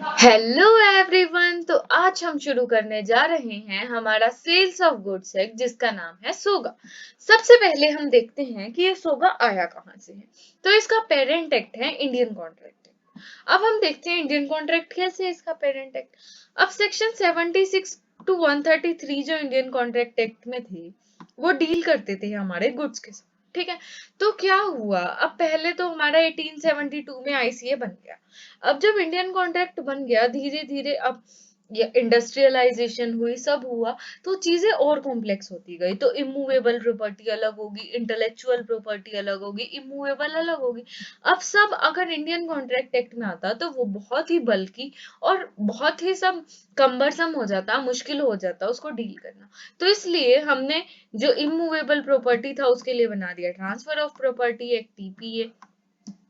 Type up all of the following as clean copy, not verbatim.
Hello everyone. तो आज हम शुरू करने जा रहे हैं हमारा सेल्स ऑफ गुड्स एक्ट जिसका नाम है सोगा। सबसे पहले हम देखते हैं कि ये सोगा आया कहाँ से है। तो इसका पेरेंट एक्ट है इंडियन कॉन्ट्रैक्ट एक्ट। अब हम देखते हैं इंडियन कॉन्ट्रैक्ट कैसे है इसका पेरेंट एक्ट। अब सेक्शन 76 टू 133 जो इंडियन कॉन्ट्रैक्ट एक्ट में थे वो डील करते थे हमारे गुड्स के साथ। ठीक है, तो क्या हुआ, अब पहले तो हमारा 1872 में आईसीए बन गया। अब जब इंडियन कॉन्ट्रैक्ट बन गया धीरे धीरे, अब इंडस्ट्रियलाइजेशन हुई, सब हुआ, तो चीजें और कॉम्प्लेक्स होती गई। तो इमूवेबल प्रॉपर्टी अलग होगी, इंटेलेक्चुअल प्रॉपर्टी अलग होगी, इमूवेबल अलग होगी। अब सब अगर इंडियन कॉन्ट्रैक्ट एक्ट में आता तो वो बहुत ही बल्कि और बहुत ही सब कम्बरसम हो जाता, मुश्किल हो जाता उसको डील करना। तो इसलिए हमने जो इमूवेबल प्रॉपर्टी था उसके लिए बना दिया transfer of property act, TPA.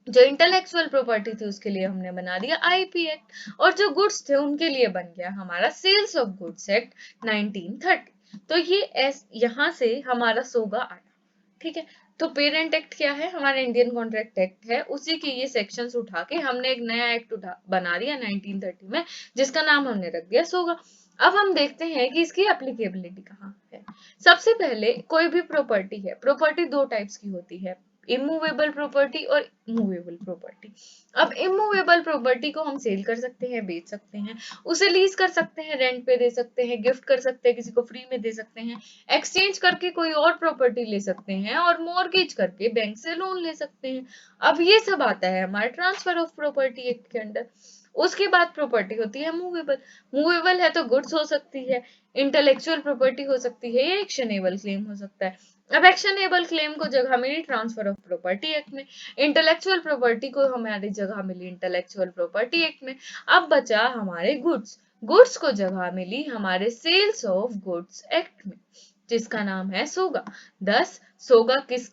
जो इंटेलेक्चुअल प्रॉपर्टी थी उसके लिए हमने बना दिया आईपी एक्ट, और जो गुड्स थे उनके लिए बन गया हमारा सेल्स ऑफ गुड्स एक्ट 1930। तो ये यहाँ से हमारा सोगा आया। ठीक है, तो पेरेंट एक्ट क्या है, हमारा इंडियन कॉन्ट्रैक्ट एक्ट है, उसी के ये सेक्शंस उठा के हमने एक नया एक्ट बना दिया 1930 में, जिसका नाम हमने रख दिया सोगा। अब हम देखते हैं कि इसकी एप्लीकेबिलिटी कहाँ है। सबसे पहले कोई भी प्रॉपर्टी है, प्रॉपर्टी दो टाइप्स की होती है, इमूवेबल प्रॉपर्टी और मूवेबल प्रॉपर्टी। अब इमूवेबल प्रॉपर्टी को हम सेल कर सकते हैं, बेच सकते हैं, उसे लीज कर सकते हैं, रेंट पे दे सकते हैं, गिफ्ट कर सकते हैं, किसी को फ्री में दे सकते हैं, एक्सचेंज करके कोई और प्रॉपर्टी ले सकते हैं, और मॉर्गेज करके बैंक से लोन ले सकते हैं। अब ये सब आता है हमारे ट्रांसफर ऑफ प्रॉपर्टी एक्ट के अंडर। उसके बाद प्रॉपर्टी होती है मूवेबल। मूवेबल है तो गुड्स हो सकती है, इंटेलेक्चुअल प्रॉपर्टी हो सकती है, या एक्शनेबल क्लेम हो सकता है। अब एक्शनेबल क्लेम को जगह मिली ट्रांसफर ऑफ प्रॉपर्टी एक्ट में, इंटेलेक्चुअल प्रॉपर्टी को हमारी जगह मिली इंटेलेक्चुअल प्रॉपर्टी एक्ट में। अब बचा हमारे गुड्स, गुड्स को जगह मिली हमारे सेल्स ऑफ गुड्स एक्ट में, जिसका नाम है सोगा। 10 सोगा किस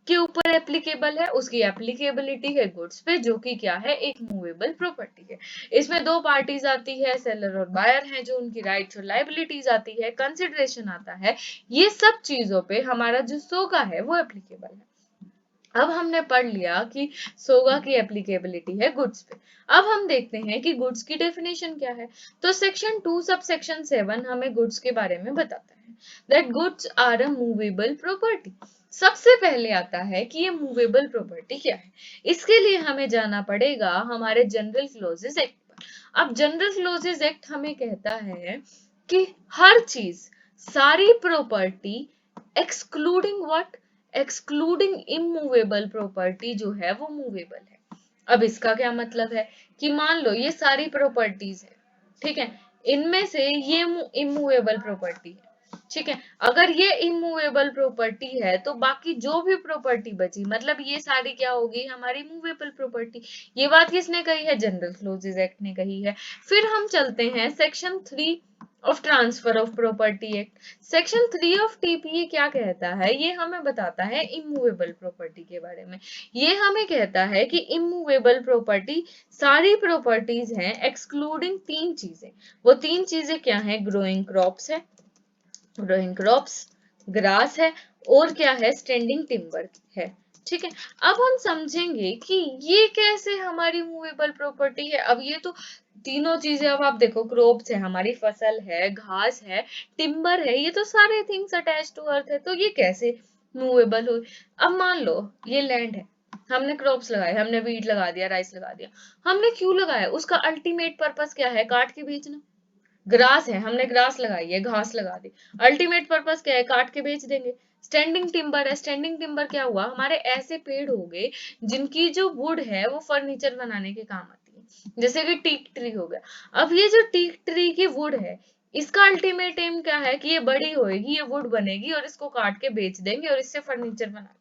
के ऊपर एप्लीकेबल है, उसकी एप्लीकेबिलिटी है गुड्स पे, जो कि क्या है, एक मूवेबल प्रॉपर्टी है। इसमें दो पार्टीज आती है, सेलर और बायर हैं, जो उनकी राइट्स और लाइबिलिटीज आती है, कंसिडरेशन आता है, ये सब चीजों पे हमारा जो सोगा है वो एप्लीकेबल है। अब हमने पढ़ लिया कि सोगा की एप्लीकेबिलिटी है गुड्स पे। अब हम देखते हैं कि गुड्स की डेफिनेशन क्या है। तो सेक्शन 2 सब सेक्शन 7 हमें गुड्स के बारे में बताता है that goods are a movable property. सबसे पहले आता है कि ये मूवेबल प्रॉपर्टी क्या है। इसके लिए हमें जाना पड़ेगा हमारे जनरल क्लोजेस एक्ट पर। अब जनरल क्लोजेस एक्ट हमें कहता है कि हर चीज, सारी property, excluding what, excluding immovable property जो है वो मूवेबल है। अब इसका क्या मतलब है कि मान लो ये सारी प्रॉपर्टीज है, ठीक है, इनमें से ये इमूवेबल प्रॉपर्टी है। ठीक है, अगर ये इमूवेबल प्रॉपर्टी है तो बाकी जो भी प्रॉपर्टी बची, मतलब ये सारी क्या होगी, हमारी मूवेबल प्रॉपर्टी। ये बात किसने कही है, जनरल क्लोजेस एक्ट ने कही है। फिर हम चलते हैं section 3 of transfer of property act. Section 3 of TPA क्या कहता है, ये हमें बताता है इमूवेबल प्रॉपर्टी के बारे में। ये हमें कहता है कि इमूवेबल प्रॉपर्टी सारी प्रॉपर्टीज हैं एक्सक्लूडिंग तीन चीजें। वो तीन चीजें क्या हैं, ग्रोइंग क्रॉप्स है, ग्रोइंग क्रॉप्स, ग्रास है, और क्या है, स्टैंडिंग टिम्बर है। ठीक है, अब हम समझेंगे कि ये कैसे हमारी मूवेबल प्रॉपर्टी है। अब ये तो तीनों चीजें, अब आप देखो, क्रॉप्स है, हमारी फसल है, घास है, टिम्बर है, ये तो सारे थिंग्स अटैच टू अर्थ है, तो ये कैसे मूवेबल हुई। अब मान लो ये लैंड है, हमने क्रॉप्स लगाए, हमने वीट लगा दिया, राइस लगा दिया, हमने क्यों लगाया, उसका अल्टीमेट पर्पस क्या है, काट के बेचना। ग्रास है, हमने ग्रास लगाई है, घास लगा दी, अल्टीमेट पर्पस क्या है, काट के बेच देंगे। स्टैंडिंग टिम्बर है, स्टैंडिंग टिम्बर क्या हुआ, हमारे ऐसे पेड़ हो गए जिनकी जो वुड है वो फर्नीचर बनाने के काम आती है, जैसे कि टीक ट्री हो गया। अब ये जो टीक ट्री की वुड है, इसका अल्टीमेट एम क्या है कि ये बड़ी होएगी, ये वुड बनेगी, और इसको काट के बेच देंगे और इससे फर्नीचर बना लेंगे।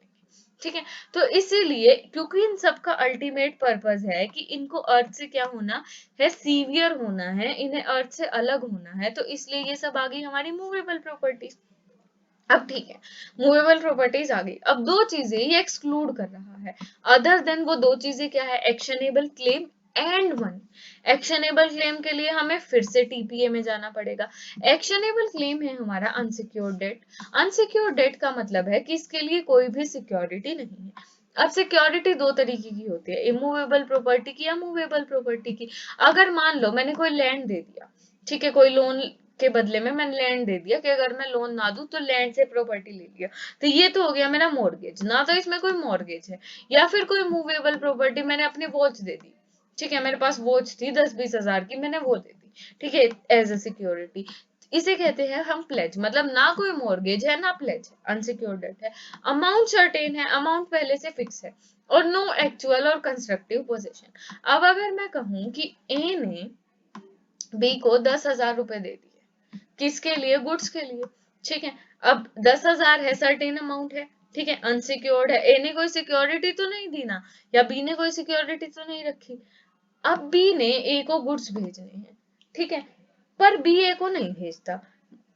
ठीक है, तो इसीलिए क्योंकि इन सब का अल्टीमेट पर्पस है कि इनको अर्थ से क्या होना है, सीवियर होना है, इन्हें अर्थ से अलग होना है, तो इसलिए ये सब आ गई हमारी मूवेबल प्रॉपर्टीज। अब ठीक है, मूवेबल प्रॉपर्टीज आ गई। अब दो चीजें ये एक्सक्लूड कर रहा है, अदर देन वो दो चीजें क्या है, actionable claim and one. Actionable claim के लिए हमें फिर से टीपीए में जाना पड़ेगा। एक्शनेबल क्लेम है हमारा अनसिक्योर्ड डेट। अनसिक्योर्ड डेट का मतलब है कि इसके लिए कोई भी सिक्योरिटी नहीं है। अब सिक्योरिटी दो तरीके की होती है, इमूवेबल प्रॉपर्टी की या मूवेबल प्रॉपर्टी की। अगर मान लो मैंने कोई लैंड दे दिया, ठीक है, कोई लोन के बदले में मैंने लैंड दे दिया कि अगर मैं लोन ना दूं तो लैंड से प्रॉपर्टी ले लिया, तो ये तो हो गया मेरा मॉर्गेज, ना तो इसमें कोई मॉर्गेज है। या फिर कोई मूवेबल प्रॉपर्टी, मैंने अपनी वॉच दे दी, ठीक है, मेरे पास वॉच थी 10-20 हजार की, मैंने वो दे दी, ठीक है, एज अ सिक्योरिटी। इसे कहते हैं हम प्लेज, मतलब ना कोई मॉर्गेज है ना प्लेज है, अनसिक्योर्ड डेट है। अमाउंट सर्टेन है, अमाउंट पहले से फिक्स है, और नो एक्चुअल और कंस्ट्रक्टिव पोजेशन। अब अगर मैं कहूं कि ए ने बी को 10,000 रुपए दे दिए, किसके लिए, गुड्स के लिए, ठीक है। अब 10,000 है, सर्टेन अमाउंट है, ठीक है, अनसिक्योर्ड है, ए ने कोई सिक्योरिटी तो नहीं दी ना, या बी ने कोई सिक्योरिटी तो नहीं रखी। अब बी ने ए को गुड्स भेजने हैं, ठीक है, पर बी ए को नहीं भेजता,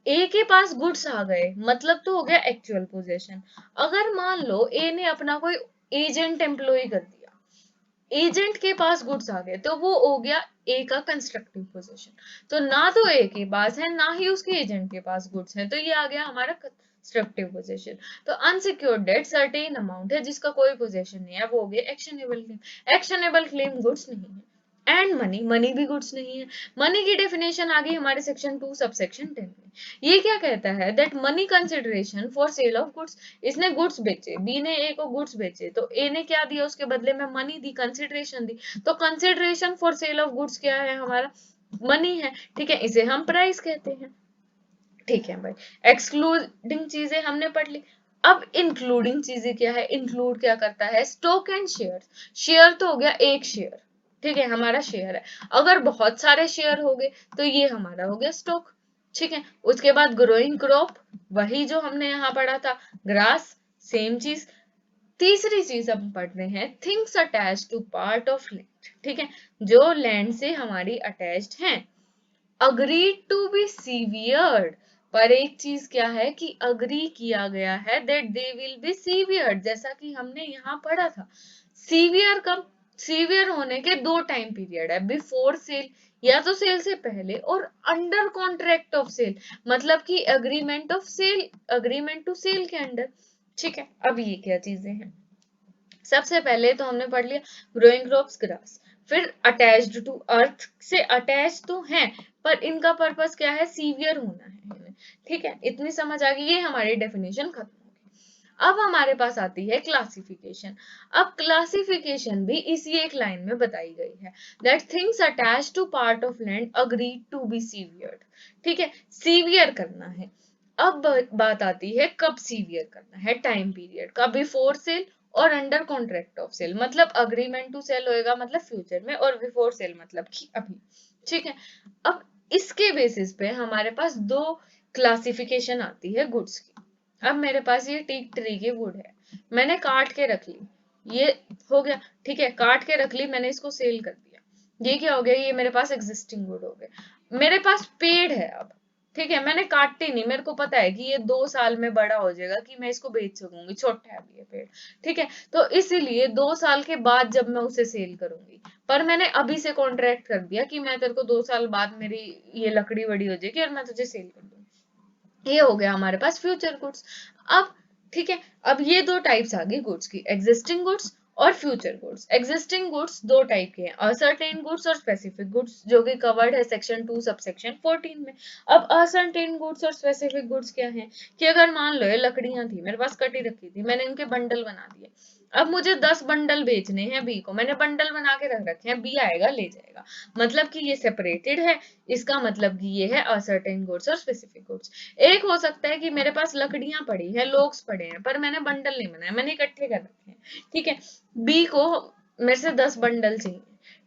ए के पास गुड्स आ गए, मतलब तो हो गया एक्चुअल पोजेशन। अगर मान लो ए ने अपना कोई एजेंट एम्प्लॉय कर दिया, एजेंट के पास गुड्स आ गए, तो वो हो गया ए का कंस्ट्रक्टिव पोजीशन। तो ना तो ए के पास है ना ही उसके एजेंट के पास गुड्स है, तो ये आ गया हमारा कंस्ट्रक्टिव पोजीशन। तो अनसिक्योर्ड डेट सर्टेन अमाउंट है जिसका कोई पोजीशन नहीं है, वो हो गया actionable claim. Actionable claim goods नहीं है। एंड मनी, मनी भी गुड्स नहीं है। मनी की डेफिनेशन आ गई हमारे सेक्शन 2 सबसेक्शन 10 में। ये क्या कहता है, that money consideration for sale of goods. इसने गुड्स बेचे, बी ने ए को गुड्स बेचे, तो ए ने क्या दिया उसके बदले में, मनी दी, कंसिडरेशन दी। तो consideration for sale of goods क्या है हमारा, मनी है, ठीक है, इसे हम प्राइस कहते हैं, ठीक है भाई। एक्सक्लूडिंग चीजें हमने पढ़ ली। अब इंक्लूडिंग चीजें क्या है, इंक्लूड क्या करता है, स्टॉक एंड शेयर। शेयर तो हो गया एक शेयर, ठीक है, हमारा शेयर है। अगर बहुत सारे शेयर हो गए तो ये हमारा हो गया स्टॉक, ठीक है। उसके बाद ग्रोइंग क्रॉप, वही जो हमने यहाँ पढ़ा था, ग्रास, सेम चीज। तीसरी चीज हम पढ़ रहे हैं, things attach to part of land, ठीक है, जो लैंड से हमारी अटैच्ड हैं। अग्रीड टू बी सीवियर्ड, पर एक चीज क्या है कि अग्री किया गया है दैट दे विल बी सीवियर्ड, जैसा कि हमने यहाँ पढ़ा था। सीवियर कब, सीवियर होने के दो टाइम पीरियड है, बिफोर सेल, या तो सेल से पहले, और अंडर कॉन्ट्रैक्ट ऑफ सेल, मतलब कि agreement of sale, agreement to sale के अंडर, ठीक है। अब ये क्या चीजें हैं, सबसे पहले तो हमने पढ़ लिया ग्रोइंग क्रॉप्स, ग्रास। फिर अटैच्ड टू अर्थ, से अटैच तो हैं पर इनका पर्पस क्या है, सीवियर होना है, ठीक है, इतनी समझ आ गई, ये हमारी डेफिनेशन खत्म हो गई। अब हमारे पास आती है क्लासिफिकेशन। अब क्लासिफिकेशन भी इसी एक लाइन में बताई गई है, that things attach to part of land agreed to be severed, ठीक है, सीवियर करना है। अब बात आती है कब सीवियर करना है, टाइम पीरियड का, बिफोर सेल और अंडर कॉन्ट्रैक्ट ऑफ सेल, मतलब अग्रीमेंट टू सेल होएगा मतलब फ्यूचर में, और बिफोर सेल मतलब कि अभी, ठीक है। अब इसके बेसिस पे हमारे पास दो क्लासिफिकेशन आती है गुड्स की। अब मेरे पास ये टीक ट्री की वुड है, मैंने काट के रख ली, ये हो गया, ठीक है, काट के रख ली मैंने, इसको सेल कर दिया, ये क्या हो गया, ये मेरे पास एग्जिस्टिंग वुड हो गया। मेरे पास पेड़ है अब, ठीक है, मैंने काटी नहीं, मेरे को पता है कि ये 2 साल में बड़ा हो जाएगा कि मैं इसको बेच सकूंगी, छोटा है अभी ये पेड़, ठीक है, तो इसीलिए 2 साल के बाद जब मैं उसे सेल करूंगी, पर मैंने अभी से कॉन्ट्रैक्ट कर दिया कि मैं तेरे को 2 साल बाद मेरी ये लकड़ी बड़ी हो जाएगी और मैं तुझे सेल कर दूंगी। ये हो गया हमारे पास फ्यूचर गुड्स। अब ठीक है, अब ये दो टाइप्स आ गई गुड्स की, एग्जिस्टिंग गुड्स और फ्यूचर गुड्स। एग्जिस्टिंग गुड्स दो टाइप के हैं, असर्टेन गुड्स और स्पेसिफिक गुड्स, जो कि कवर्ड है सेक्शन 2 सबसेक्शन 14 में। अब असर्टेन गुड्स और स्पेसिफिक गुड्स क्या है, कि अगर मान लो ये लकड़ियां थी मेरे पास कटी रखी थी, मैंने इनके बंडल बना दिए, अब मुझे 10 बंडल बेचने हैं बी को, मैंने बंडल बना के रख रखे हैं, बी आएगा ले जाएगा, मतलब कि ये सेपरेटेड है, इसका मतलब कि ये है असर्टेन गुड्स और स्पेसिफिक गुड्स। एक हो सकता है कि मेरे पास लकड़ियां पड़ी हैं, लोग्स पड़े हैं, पर मैंने बंडल नहीं बनाया, मैंने इकट्ठे कर रखे हैं, ठीक है, बी को मेरे से 10 बंडल चाहिए,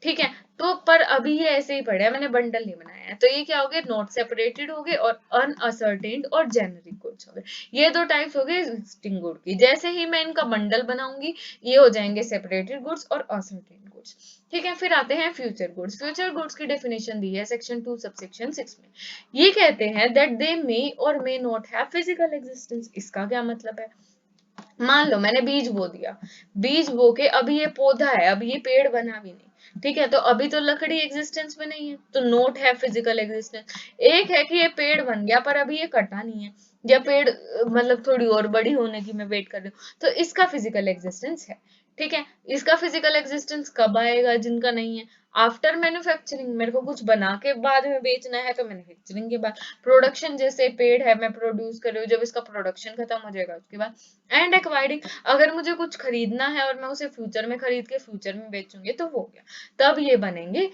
ठीक है, तो पर अभी ये ऐसे ही पड़े हैं, मैंने बंडल नहीं बनाया है, तो ये क्या हो गए, नॉट सेपरेटेड हो गए और अनअसर्टेन्ड और जेनेरिक गुड्स हो गए। ये दो टाइप्स हो गए एग्जिस्टिंग गुड की, जैसे ही मैं इनका बंडल बनाऊंगी ये हो जाएंगे सेपरेटेड गुड्स और असर्टेन्ड गुड्स, ठीक है। फिर आते हैं फ्यूचर गुड्स। फ्यूचर गुड्स की डेफिनेशन दी है सेक्शन 2 सबसेक्शन 6 में। ये कहते हैं दैट दे मे और may not have physical existence. इसका क्या मतलब है, मान लो मैंने बीज बो दिया, बीज बो के अभी ये पौधा है, अभी ये पेड़ बना भी नहीं, ठीक है, तो अभी तो लकड़ी एग्जिस्टेंस में नहीं है, तो नोट है फिजिकल एग्जिस्टेंस। एक है कि ये पेड़ बन गया पर अभी ये कटा नहीं है, या पेड़ मतलब थोड़ी और बड़ी होने की मैं वेट कर रही हूँ, तो इसका फिजिकल एग्जिस्टेंस है, ठीक है। इसका फिजिकल एग्जिस्टेंस कब आएगा जिनका नहीं है? After manufacturing. मेरे को कुछ बना के बाद में बेचना है तो मैन्युफैक्चरिंग के बाद। प्रोडक्शन जैसे पेड़ है, मैं प्रोड्यूस कर रही हूँ, जब इसका प्रोडक्शन खत्म हो जाएगा उसके बाद। एंड एक्वायरिंग, अगर मुझे कुछ खरीदना है और मैं उसे फ्यूचर में खरीद के फ्यूचर में बेचूंगी तो वो हो गया। तब ये बनेंगे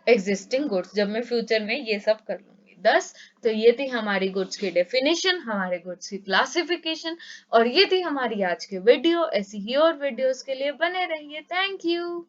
एग्जिस्टिंग गुड्स, जब मैं फ्यूचर में ये सब कर लूंगी। 10। तो ये थी हमारी गुड्स की डेफिनेशन, हमारे गुड्स की क्लासिफिकेशन, और ये थी हमारी आज की वीडियो। ऐसी ही और वीडियोस के लिए बने रहिए। Thank you.